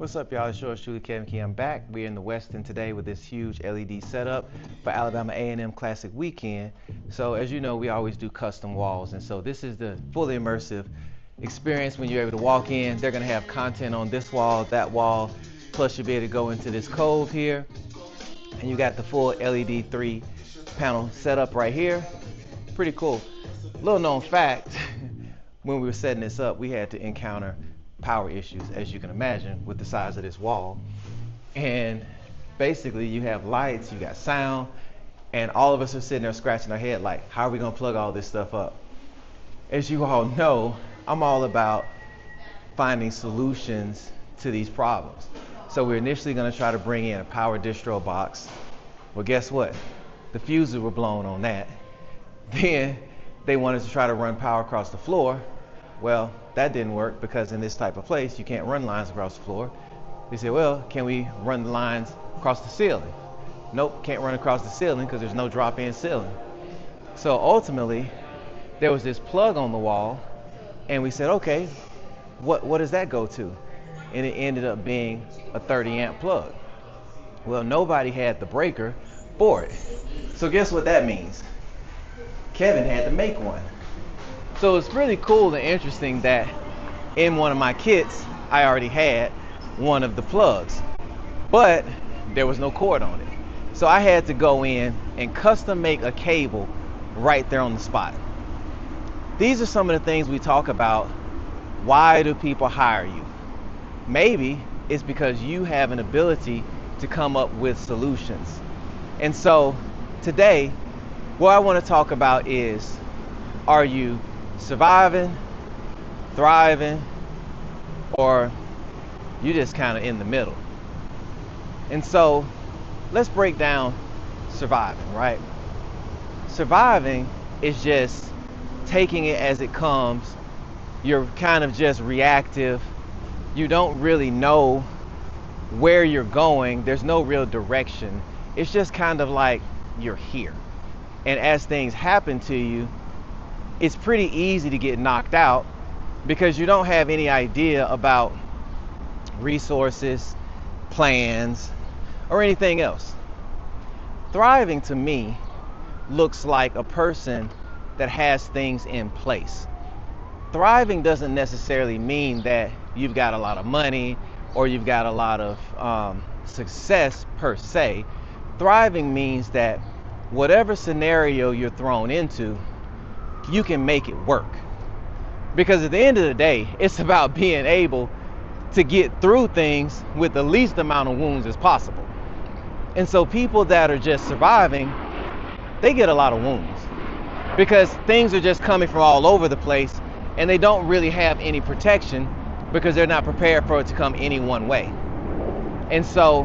What's up, y'all? It's yours truly, Kevin Key. I'm back. We're in the Westin today with this huge LED setup for Alabama A&M Classic Weekend. So as you know, we always do custom walls, and so this is the fully immersive experience. When you're able to walk in, they're going to have content on this wall, that wall, plus you'll be able to go into this cove here, and you got the full LED 3 panel setup right here. Pretty cool. Little known fact, when we were setting this up, we had to encounter power issues, as you can imagine, with the size of this wall. And basically you have lights, you got sound, and all of us are sitting there scratching our head like, how are we gonna plug all this stuff up? As you all know, I'm all about finding solutions to these problems. So we're initially gonna try to bring in a power distro box. Well, guess what? The fuses were blown on that. Then they wanted to try to run power across the floor. Well, that didn't work because in this type of place, you can't run lines across the floor. They said, well, can we run the lines across the ceiling? Nope, can't run across the ceiling because there's no drop-in ceiling. So ultimately, there was this plug on the wall, and we said, okay, what does that go to? And it ended up being a 30 amp plug. Well, nobody had the breaker for it. So guess what that means? Kevin had to make one. So it's really cool and interesting that in one of my kits, I already had one of the plugs, but there was no cord on it. So I had to go in and custom make a cable right there on the spot. These are some of the things we talk about. Why do people hire you? Maybe it's because you have an ability to come up with solutions. And so today, what I want to talk about is, are you surviving, thriving, or you just kind of in the middle? And so let's break down surviving, right? Surviving is just taking it as it comes. You're kind of just reactive. You don't really know where you're going. There's no real direction. It's just kind of like you're here. And as things happen to you, it's pretty easy to get knocked out because you don't have any idea about resources, plans, or anything else. Thriving to me looks like a person that has things in place. Thriving doesn't necessarily mean that you've got a lot of money or you've got a lot of success per se. Thriving means that whatever scenario you're thrown into, you can make it work. Because at the end of the day, it's about being able to get through things with the least amount of wounds as possible. And so people that are just surviving, they get a lot of wounds because things are just coming from all over the place and they don't really have any protection because they're not prepared for it to come any one way. And so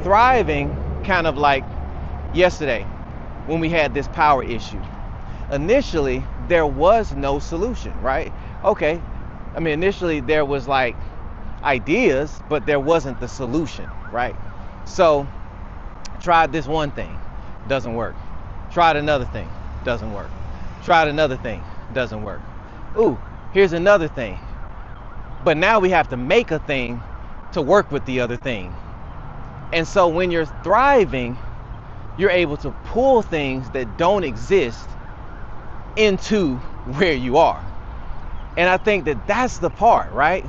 thriving, kind of like yesterday when we had this power issue. Initially, there was no solution, right? Okay, I mean, initially there was like ideas, but there wasn't the solution, right? So, tried this one thing, doesn't work. Tried another thing, doesn't work. Tried another thing, doesn't work. Ooh, here's another thing. But now we have to make a thing to work with the other thing. And so when you're thriving, you're able to pull things that don't exist into where you are. And I think that that's the part, right?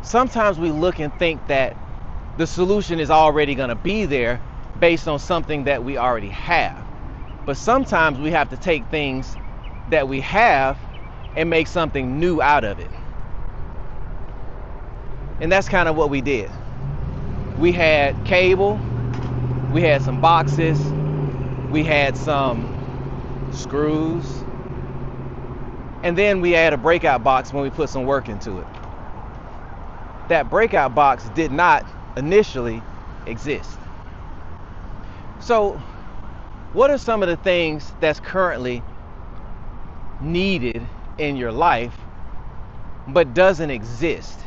Sometimes we look and think that the solution is already going to be there based on something that we already have. But sometimes we have to take things that we have and make something new out of it. And that's kind of what we did. We had cable, we had some boxes, we had some screws, and then we had a breakout box when we put some work into it. That breakout box did not initially exist. So, what are some of the things that's currently needed in your life but doesn't exist?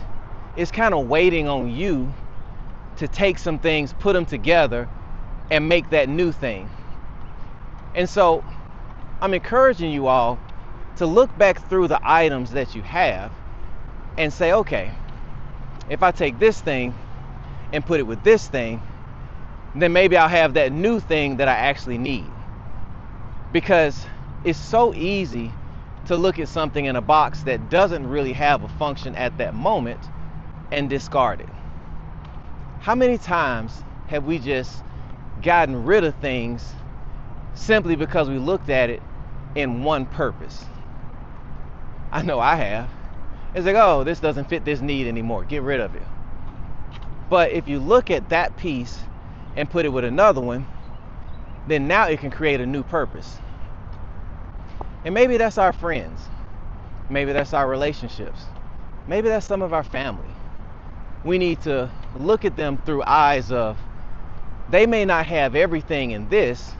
It's kind of waiting on you to take some things, put them together, and make that new thing. And so I'm encouraging you all to look back through the items that you have and say, okay, if I take this thing and put it with this thing, then maybe I'll have that new thing that I actually need. Because it's so easy to look at something in a box that doesn't really have a function at that moment and discard it. How many times have we just gotten rid of things simply because we looked at it in one purpose? I know I have. It's like, oh, this doesn't fit this need anymore, get rid of it. But if you look at that piece and put it with another one, then now it can create a new purpose. And maybe that's our friends. Maybe that's our relationships. Maybe that's some of our family. We need to look at them through eyes of, they may not have everything in this,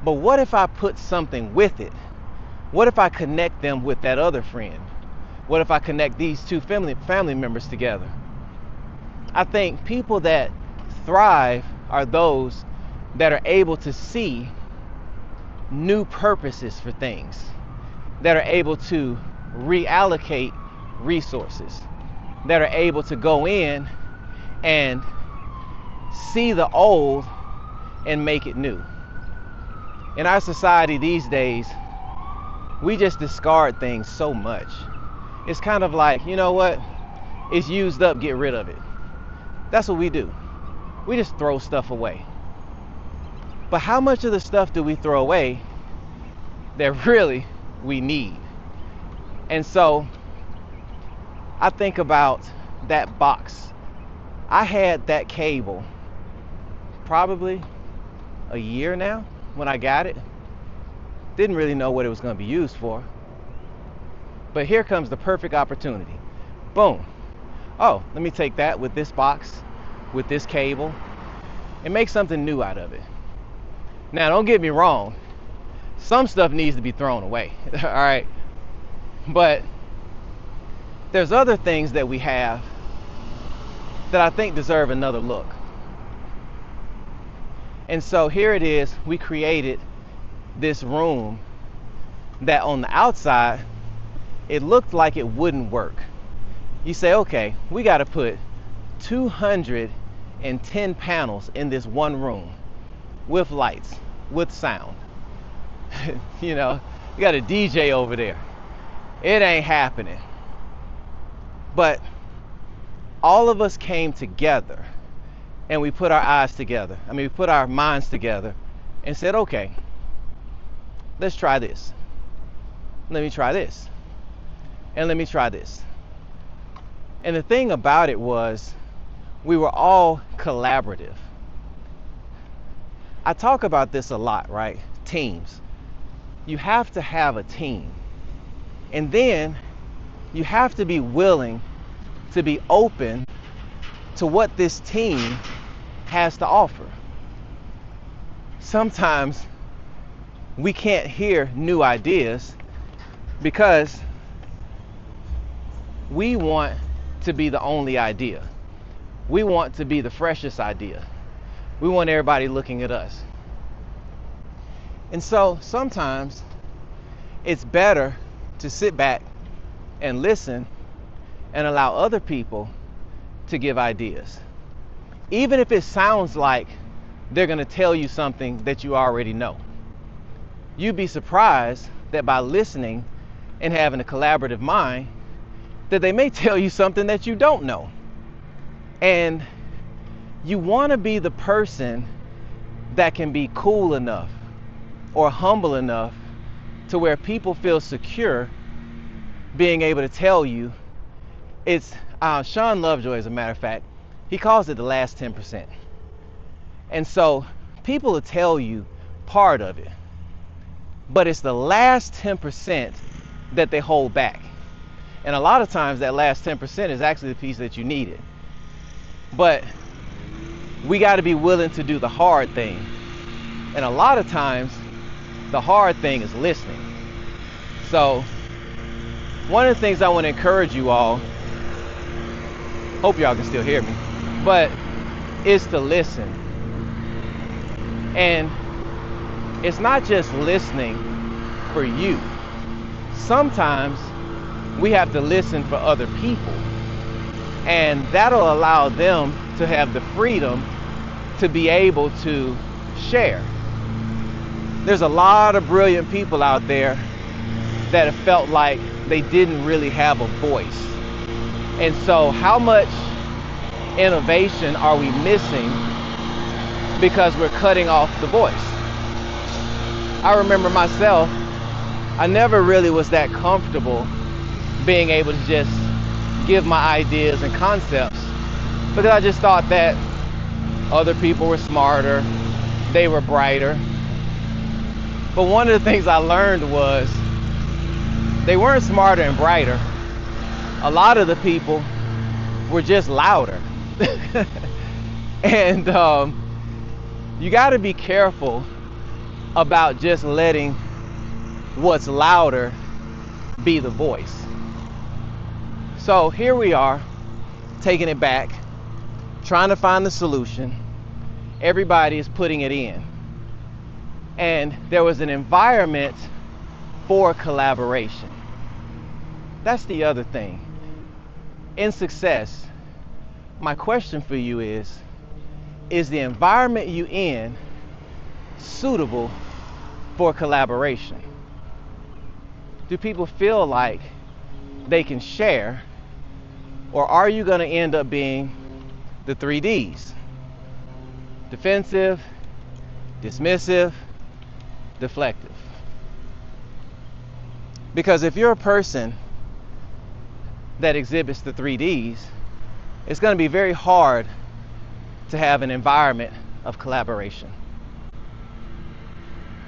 but what if I put something with it? What if I connect them with that other friend? What if I connect these two family members together? I think people that thrive are those that are able to see new purposes for things, that are able to reallocate resources, that are able to go in and see the old and make it new. In our society these days, we just discard things so much. It's kind of like, you know what? It's used up, get rid of it. That's what we do. We just throw stuff away. But how much of the stuff do we throw away that really we need? And so I think about that box. I had that cable probably a year now when I got it. Didn't really know what it was going to be used for. But here comes the perfect opportunity. Boom. Oh, let me take that with this box, with this cable, and make something new out of it. Now, don't get me wrong. Some stuff needs to be thrown away. All right. But there's other things that we have that I think deserve another look. And so here it is. We created this room that on the outside, it looked like it wouldn't work. You say, okay, we got to put 210 panels in this one room with lights, with sound. You know, you got a DJ over there. It ain't happening. But all of us came together and we put our eyes together. We put our minds together and said, okay, let's try this. Let me try this. And let me try this. And the thing about it was, we were all collaborative. I talk about this a lot, right? Teams. You have to have a team. And then you have to be willing to be open to what this team has to offer. Sometimes we can't hear new ideas because we want to be the only idea. We want to be the freshest idea. We want everybody looking at us. And so sometimes it's better to sit back and listen and allow other people to give ideas. Even if it sounds like they're going to tell you something that you already know. You'd be surprised that by listening and having a collaborative mind, that they may tell you something that you don't know. And you want to be the person that can be cool enough or humble enough to where people feel secure being able to tell you. It's Sean Lovejoy, as a matter of fact, he calls it the last 10%. And so people will tell you part of it, but it's the last 10% that they hold back. And a lot of times that last 10% is actually the piece that you needed. But we got to be willing to do the hard thing. And a lot of times the hard thing is listening. So one of the things I want to encourage you all, hope y'all can still hear me, but is to listen. And it's not just listening for you. Sometimes we have to listen for other people. And that'll allow them to have the freedom to be able to share. There's a lot of brilliant people out there that have felt like they didn't really have a voice. And so how much innovation are we missing because we're cutting off the voice? I remember myself, I never really was that comfortable being able to just give my ideas and concepts, because I just thought that other people were smarter, they were brighter. But one of the things I learned was they weren't smarter and brighter. A lot of the people were just louder. And you got to be careful about just letting what's louder be the voice. So here we are, taking it back, trying to find the solution. Everybody is putting it in. And there was an environment for collaboration. That's the other thing. In success, my question for you is the environment you in suitable for collaboration? Do people feel like they can share, or are you going to end up being the 3 Ds? Defensive, dismissive, deflective. Because if you're a person that exhibits the 3 Ds, it's going to be very hard to have an environment of collaboration.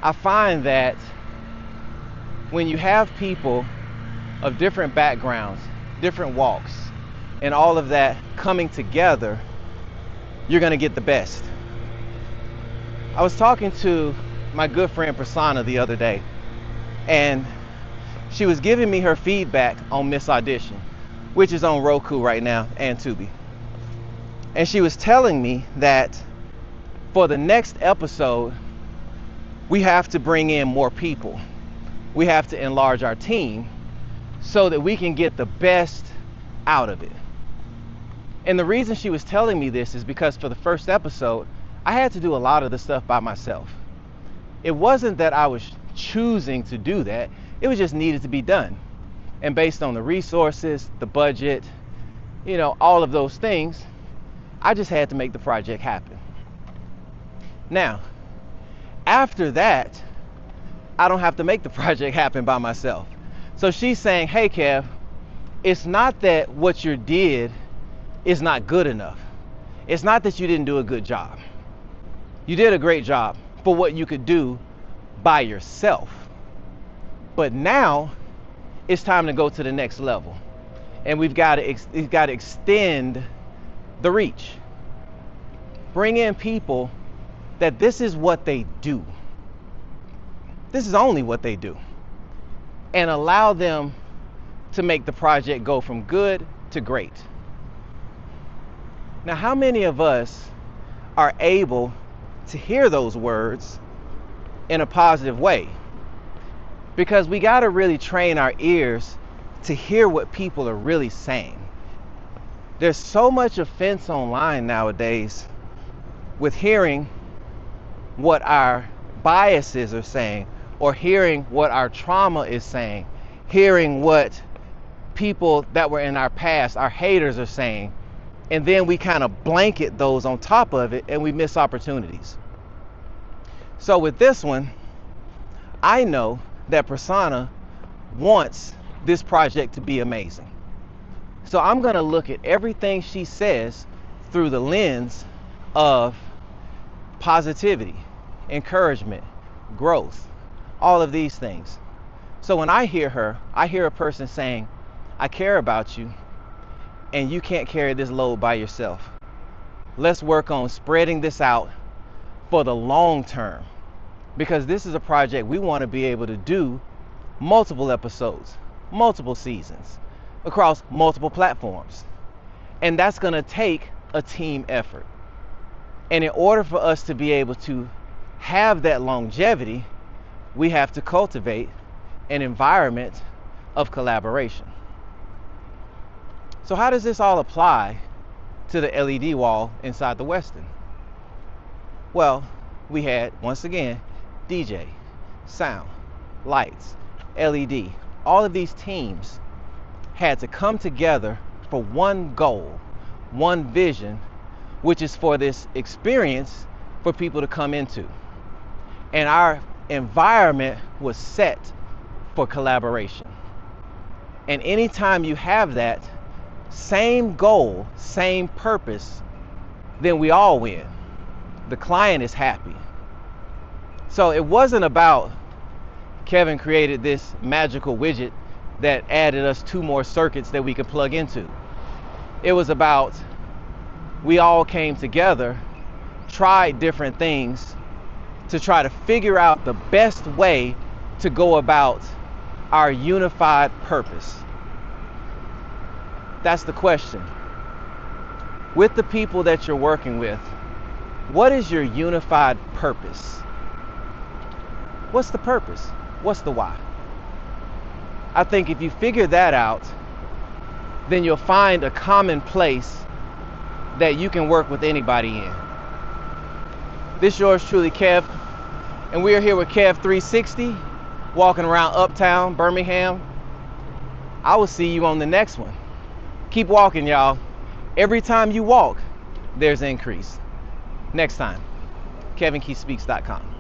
I find that when you have people of different backgrounds, different walks, and all of that coming together, you're going to get the best. I was talking to my good friend Prasanna the other day, and she was giving me her feedback on Miss Audition, which is on Roku right now and Tubi. And she was telling me that for the next episode, we have to bring in more people. We have to enlarge our team so that we can get the best out of it. And the reason she was telling me this is because for the first episode, I had to do a lot of the stuff by myself. It wasn't that I was choosing to do that, it was just needed to be done. And based on the resources, the budget, all of those things, I just had to make the project happen. Now, after that, I don't have to make the project happen by myself. So she's saying, hey Kev, it's not that what you did is not good enough. It's not that you didn't do a good job. You did a great job for what you could do by yourself. But now it's time to go to the next level. And we've got to extend the reach. Bring in people that this is what they do. This is only what they do. And allow them to make the project go from good to great. Now, how many of us are able to hear those words in a positive way? Because we got to really train our ears to hear what people are really saying. There's so much offense online nowadays with hearing what our biases are saying, or hearing what our trauma is saying, hearing what people that were in our past, our haters, are saying, and then we kind of blanket those on top of it and we miss opportunities. So with this one, I know that Prasanna wants this project to be amazing. So I'm going to look at everything she says through the lens of positivity, encouragement, growth, all of these things. So when I hear her, I hear a person saying, I care about you, and you can't carry this load by yourself. Let's work on spreading this out for the long term, because this is a project we want to be able to do multiple episodes, multiple seasons, across multiple platforms. And that's going to take a team effort. And in order for us to be able to have that longevity, we have to cultivate an environment of collaboration. So how does this all apply to the LED wall inside the Westin? Well, we had, once again, DJ, sound, lights, LED. All of these teams had to come together for one goal, one vision, which is for this experience for people to come into. And our environment was set for collaboration. And anytime you have that same goal, same purpose, then we all win. The client is happy. So it wasn't about Kevin created this magical widget that added us 2 more circuits that we could plug into. It was about we all came together, tried different things to try to figure out the best way to go about our unified purpose. That's the question. With the people that you're working with, what is your unified purpose? What's the purpose? What's the why? I think if you figure that out, then you'll find a common place that you can work with anybody in. This yours truly, Kev, and we are here with Kev 360, walking around Uptown, Birmingham. I will see you on the next one. Keep walking, y'all. Every time you walk, there's increase. Next time, KevinKeySpeaks.com.